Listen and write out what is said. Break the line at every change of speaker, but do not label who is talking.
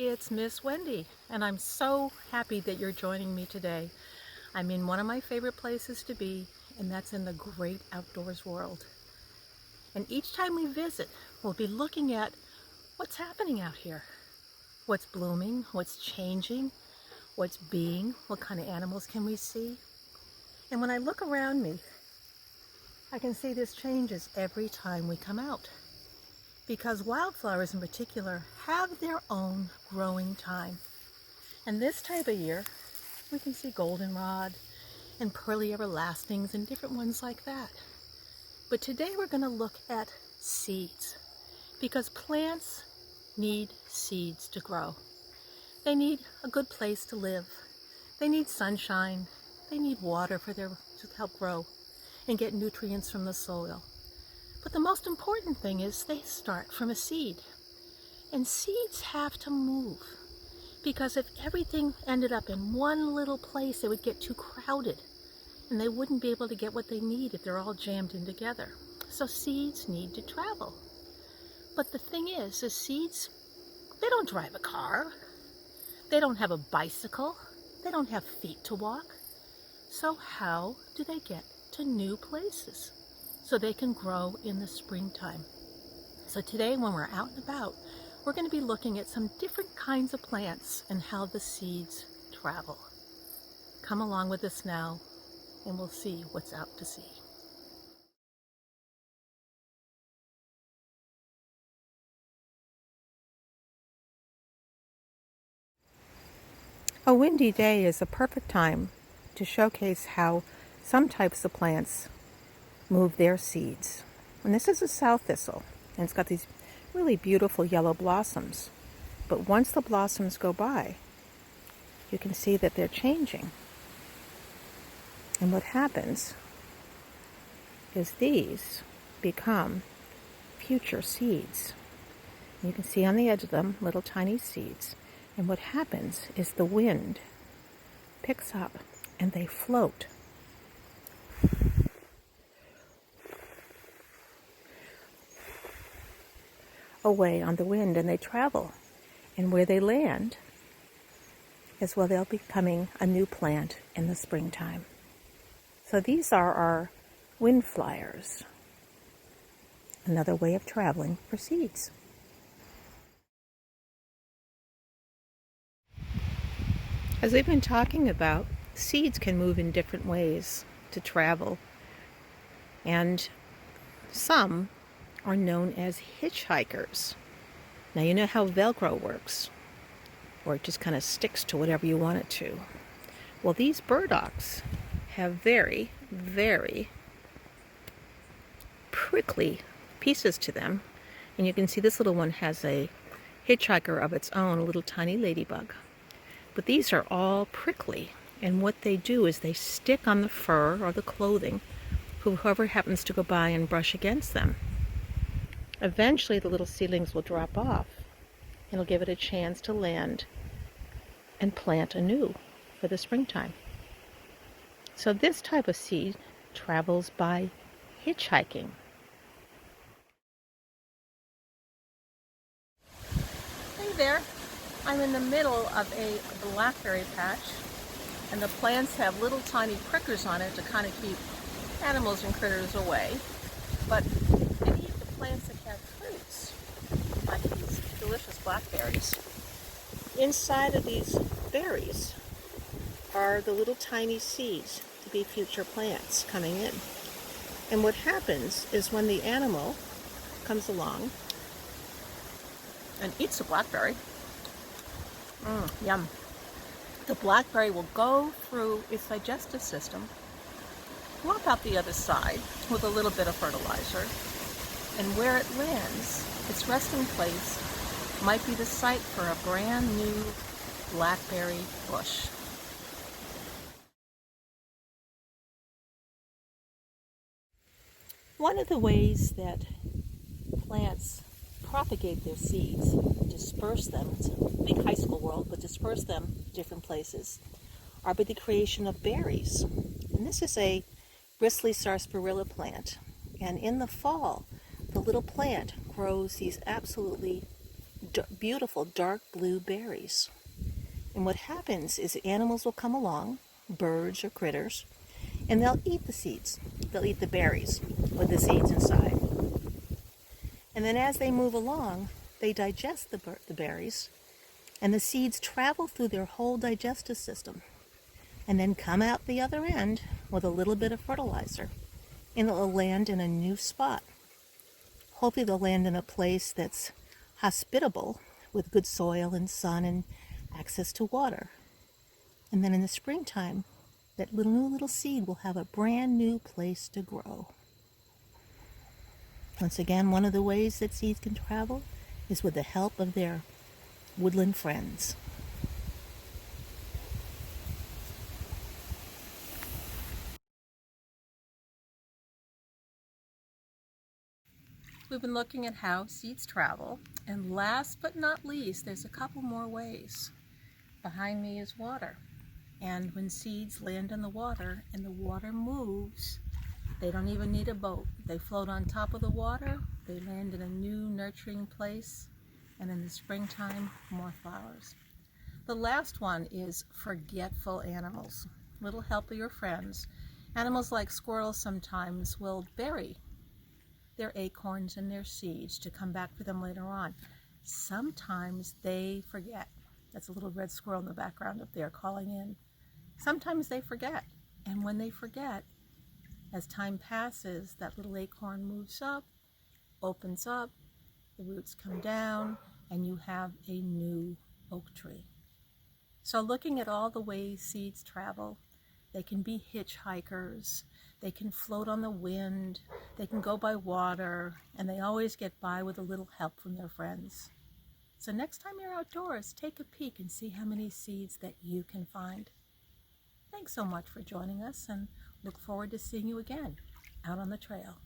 it's Miss Wendy, and I'm so happy that you're joining me today. I'm in one of my favorite places to be, and that's in the great outdoors world. And each time we visit, we'll be looking at what's happening out here. What's blooming, what's changing, what's being, what kind of animals can we see? And when I look around me, I can see this changes every time we come out. Because wildflowers in particular have their own growing time. And this type of year, we can see goldenrod and pearly everlastings and different ones like that. But today we're going to look at seeds, because plants need seeds to grow. They need a good place to live. They need sunshine. They need water to help grow and get nutrients from the soil. But the most important thing is they start from a seed. And seeds have to move, because if everything ended up in one little place, it would get too crowded and they wouldn't be able to get what they need if they're all jammed in together. So seeds need to travel. But the thing is seeds, they don't drive a car. They don't have a bicycle. They don't have feet to walk. So how do they get to new places so they can grow in the springtime? So today, when we're out and about, we're going to be looking at some different kinds of plants and how the seeds travel. Come along with us now, and we'll see what's out to sea. A windy day is a perfect time to showcase how some types of plants move their seeds. And this is a sow thistle, and it's got these really beautiful yellow blossoms. But once the blossoms go by, you can see that they're changing. And what happens is these become future seeds. And you can see on the edge of them little tiny seeds. And what happens is the wind picks up and they float away on the wind, and they travel. And where they land is where they'll be becoming a new plant in the springtime. So these are our wind flyers, another way of traveling for seeds. As we've been talking about, seeds can move in different ways to travel, and some are known as hitchhikers. Now you know how Velcro works, or it just kind of sticks to whatever you want it to. Well, these burdocks have very, very prickly pieces to them, and you can see this little one has a hitchhiker of its own, a little tiny ladybug. But these are all prickly, and what they do is they stick on the fur or the clothing of whoever happens to go by and brush against them. Eventually the little seedlings will drop off, and it'll give it a chance to land and plant anew for the springtime. So this type of seed travels by hitchhiking. Hey there! I'm in the middle of a blackberry patch, and the plants have little tiny prickers on it to kind of keep animals and critters away. But any of the plants that have fruits, like these delicious blackberries, inside of these berries are the little tiny seeds to be future plants coming in. And what happens is when the animal comes along and eats a blackberry, yum, the blackberry will go through its digestive system, walk out the other side with a little bit of fertilizer, and where it lands, its resting place might be the site for a brand new blackberry bush. One of the ways that plants propagate their seeds, disperse them, it's a big high school world, but disperse them to different places, are by the creation of berries. And this is a bristly sarsaparilla plant. And in the fall, the little plant grows these absolutely beautiful dark blue berries. And what happens is animals will come along, birds or critters, and they'll eat the seeds. They'll eat the berries with the seeds inside. And then as they move along, they digest the berries, and the seeds travel through their whole digestive system and then come out the other end with a little bit of fertilizer, and it'll land in a new spot. Hopefully they'll land in a place that's hospitable with good soil and sun and access to water. And then in the springtime, that new little seed will have a brand new place to grow. Once again, one of the ways that seeds can travel is with the help of their woodland friends. We've been looking at how seeds travel, and last but not least, there's a couple more ways. Behind me is water, and when seeds land in the water and the water moves, they don't even need a boat. They float on top of the water, they land in a new nurturing place, and in the springtime, more flowers. The last one is forgetful animals, little helpier friends. Animals like squirrels sometimes will bury their acorns and their seeds to come back for them later on. Sometimes they forget. That's a little red squirrel in the background up there calling in. Sometimes they forget, and when they forget, as time passes, that little acorn moves up, opens up, the roots come down, and you have a new oak tree. So looking at all the ways seeds travel, they can be hitchhikers, they can float on the wind, they can go by water, and they always get by with a little help from their friends. So next time you're outdoors, take a peek and see how many seeds that you can find. Thanks so much for joining us, and look forward to seeing you again out on the trail.